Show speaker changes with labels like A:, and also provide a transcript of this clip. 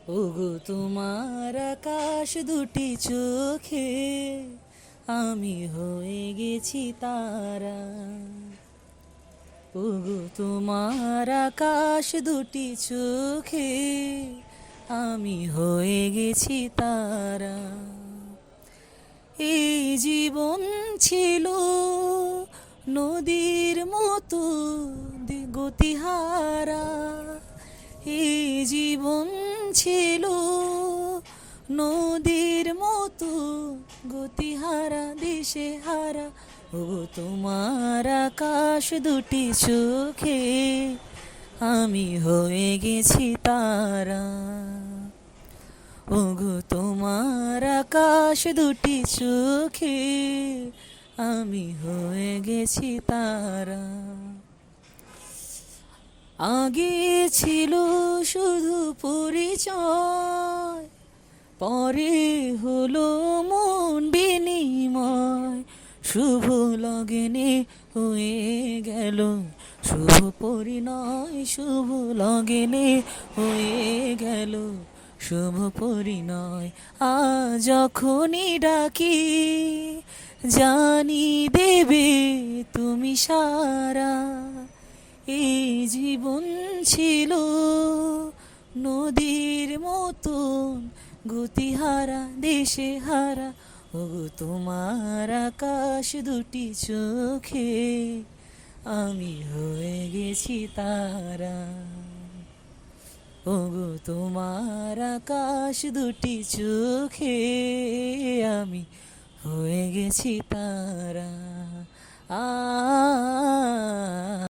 A: ওগো তোমার আকাশ দুটি চোখে আমি হয়ে গেছি তারা। ওগো তোমার আকাশ দুটি চোখে আমি হয়ে গেছি তারা। এই জীবন ছিল নদীর মতো গতিহারা। এই জীবন ছিল নদীর মতো গতিহারা, দিশে হারা। ও তোমার আকাশ দুটি চোখে আমি হয়ে গেছি তারা। ওগো তোমার আকাশ দুটি চোখে আমি হয়ে গেছি তারা। আগে ছিল শুধু পরিচয়, পরে হলো মন বিনিময়। শুভ লগনে হয়ে গেল শুভ পরিণয়, শুভ লগনে হয়ে গেল শুভ পরিণয়। আজ যখনই ডাকি জানি দেবে তুমি সারা। এই জীবন ছিল নদীর মতন গতিহারা, দেশে হারা। ও তোমার আকাশ দুটি চোখে আমি হয়ে গেছি তারা। ওগো তোমার আকাশ দুটি চোখে আমি হয়ে গেছি তারা।